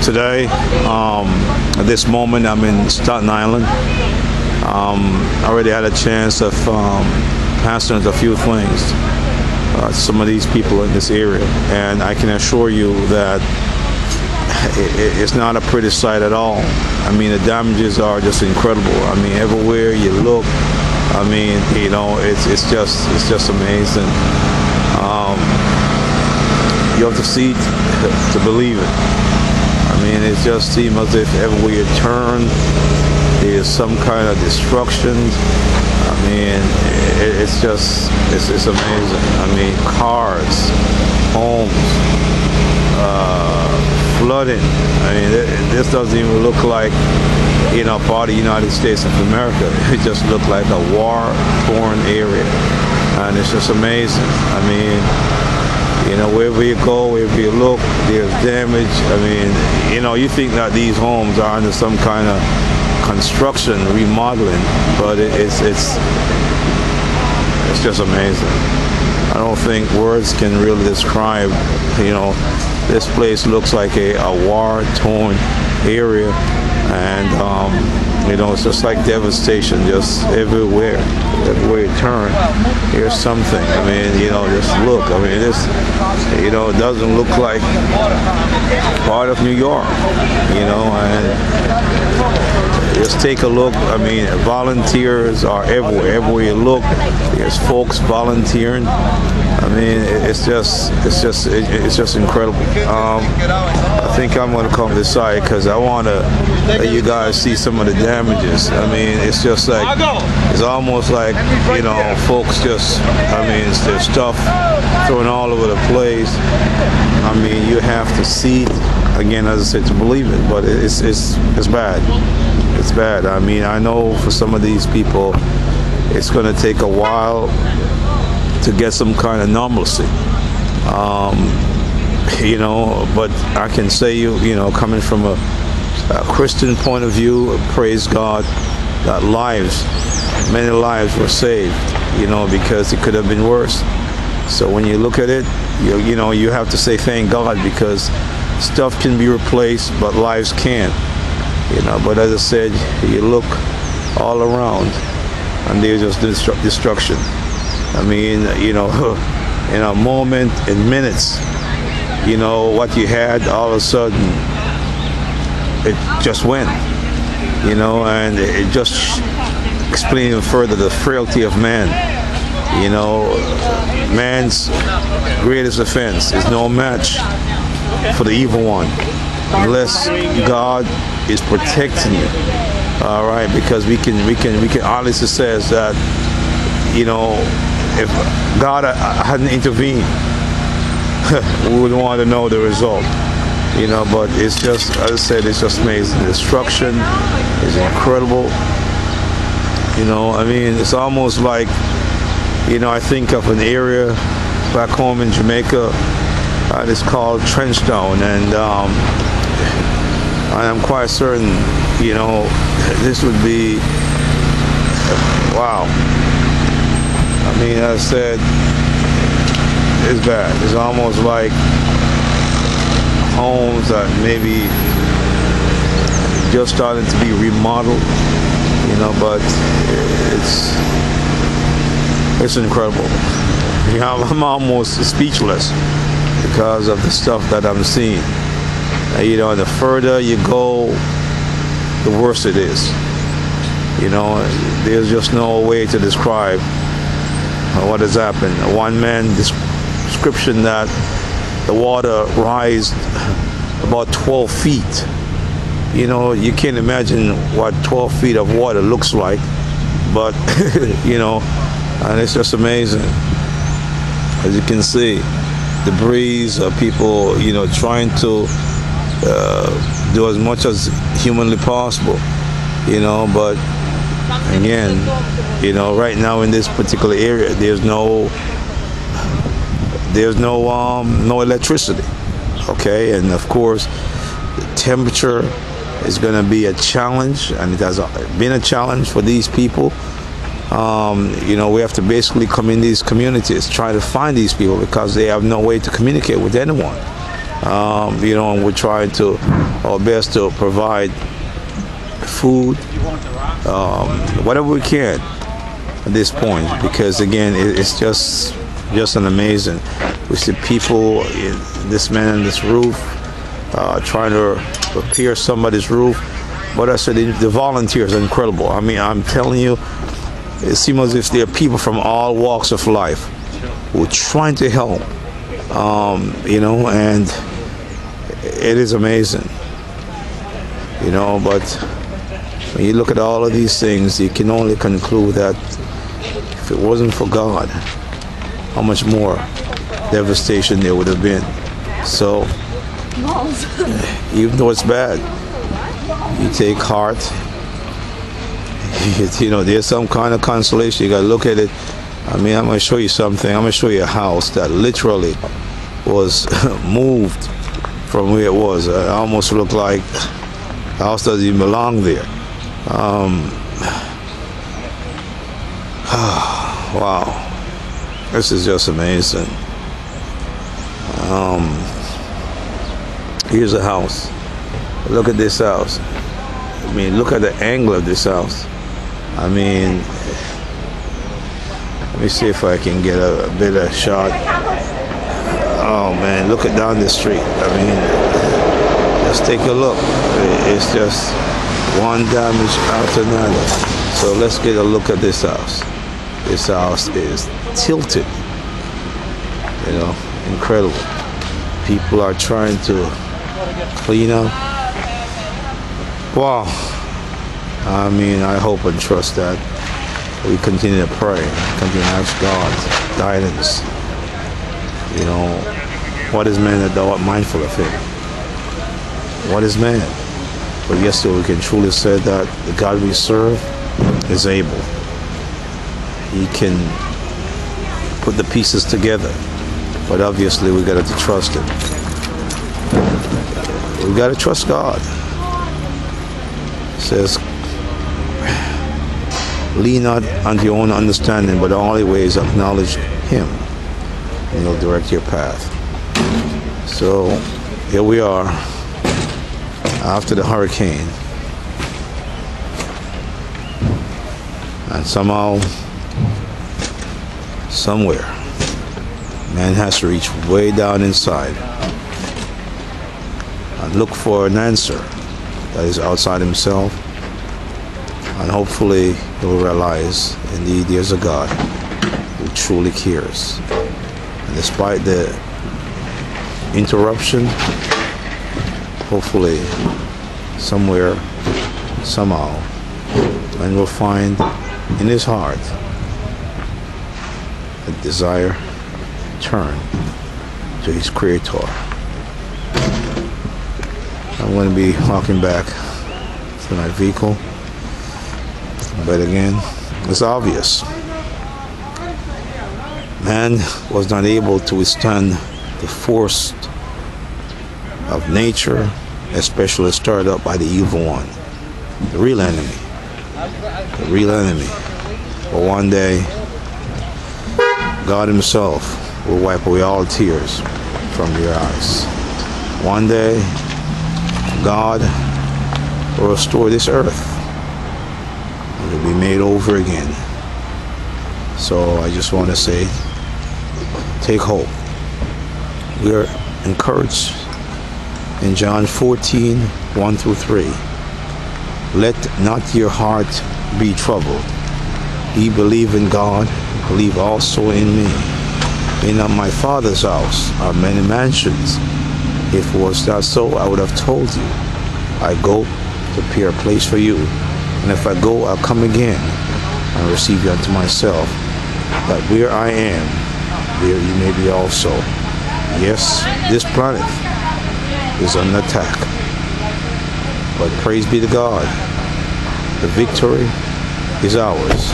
today, at this moment, I'm in Staten Island. I already had a chance of pastoring a few things, some of these people in this area, and I can assure you that it's not a pretty sight at all. I mean, the damages are just incredible. I mean, everywhere you look, I mean, you know, it's just amazing. You have to see it to believe it. I mean, it just seems as if everywhere you turn, there's some kind of destruction. I mean, it's amazing. I mean, cars, homes, flooding. I mean, this doesn't even look like, you know, part of the United States of America. It just looked like a war-torn area, and it's just amazing. I mean, you know, wherever you go, wherever you look, there's damage. I mean, you know, you think that these homes are under some kind of construction, remodeling, but it's just amazing. I don't think words can really describe, you know, this place looks like a war-torn area, and you know, it's just like devastation, just everywhere you turn, here's something. I mean, you know, just look. I mean, this, you know, it doesn't look like part of New York, you know, and just take a look. I mean, volunteers are everywhere. Everywhere you look, there's folks volunteering. I mean, it's just incredible. I think I'm going to come to this side because I want to let you guys see some of the damages. I mean, it's just like, it's almost like, you know, folks just, I mean, it's their stuff thrown all over the place. I mean, you have to see it, again, as I said, to believe it, but it's bad. It's bad. I mean, I know for some of these people, it's going to take a while to get some kind of normalcy, you know, but I can say, you know, coming from a Christian point of view, praise God, that many lives were saved, you know, because it could have been worse. So when you look at it, you know, you have to say thank God, because stuff can be replaced, but lives can't, you know. But as I said, you look all around, and there's just destruction. I mean, you know, in a moment, in minutes, you know, what you had, all of a sudden, it just went, you know, and it just explains further the frailty of man. You know, man's greatest offense is no match for the evil one, unless God is protecting you. All right, because we can honestly say that, you know, if God hadn't intervened, we would want to know the result, you know. But it's just, as I said, it's just amazing. Destruction is incredible, you know. I mean, it's almost like, you know, I think of an area back home in Jamaica, it's called Trenchtown, and I'm quite certain, you know, this would be, wow. I mean, as I said, it's bad. It's almost like homes that maybe just starting to be remodeled, you know, but it's incredible. You know, I'm almost speechless because of the stuff that I'm seeing. You know, and the further you go, the worse it is. You know, there's just no way to describe what has happened. One man description that the water rised about 12 feet. You know, you can't imagine what 12 feet of water looks like, but you know, and it's just amazing. As you can see, debris of people, you know, trying to do as much as humanly possible, you know, but again, you know, right now in this particular area, there's no electricity, okay? And of course, the temperature is going to be a challenge, and it has been a challenge for these people. You know, we have to basically come in these communities, try to find these people, because they have no way to communicate with anyone. You know, and we're trying to our best to provide food, whatever we can at this point, because again, it's just an amazing. We see people, this man on this roof, trying to repair somebody's roof. But I said the volunteers are incredible. I mean, I'm telling you, it seems as if there are people from all walks of life who are trying to help. You know, and it is amazing. You know, but when you look at all of these things, you can only conclude that if it wasn't for God, how much more devastation there would have been. So, even though it's bad, you take heart. You know, there's some kind of consolation. You got to look at it. I mean, I'm going to show you something. I'm going to show you a house that literally was moved from where it was. It almost looked like the house doesn't even belong there. Wow. This is just amazing. Here's a house. Look at this house. I mean, look at the angle of this house. I mean, let me see if I can get a better shot. Oh man, look at down the street. I mean, just take a look. It's just one damage after another. So let's get a look at this house. This house is tilted. You know, incredible. People are trying to clean up. Wow. I mean, I hope and trust that we continue to pray, continue to ask God's guidance. You know, what is man that thou art mindful of him? What is man? But yes, we can truly say that the God we serve is able. He can put the pieces together, but obviously we got to trust him. We got to trust God. It says, lean not unto your own understanding, but in all your ways acknowledge him, and he'll direct your path. So here we are after the hurricane, and somehow, somewhere, man has to reach way down inside and look for an answer that is outside himself, and hopefully he will realize indeed there's a God who truly cares. And despite the interruption, hopefully somewhere, somehow, man will find in his heart a desire to turn to his Creator. I'm going to be walking back to my vehicle, but again, it's obvious. Man was not able to withstand the force of nature, especially stirred up by the evil one, the real enemy. The real enemy. But one day, God himself will wipe away all tears from your eyes. One day, God will restore this earth. It will be made over again. So I just want to say, take hope. We are encouraged in John 14, 1 through 3. Let not your heart be troubled. Ye believe in God, believe also in me. In my Father's house are many mansions. If it was not so, I would have told you. I go to prepare a place for you. And if I go, I'll come again and receive you unto myself, that where I am, there you may be also. Yes, this planet is under attack. But praise be to God. The victory is ours.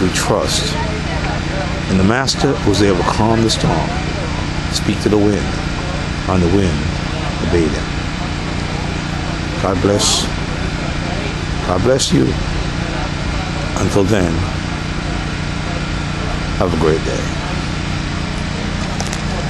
We trust. And the Master was able to calm the storm, speak to the wind, and the wind obeyed him. God bless. God bless you. Until then, have a great day.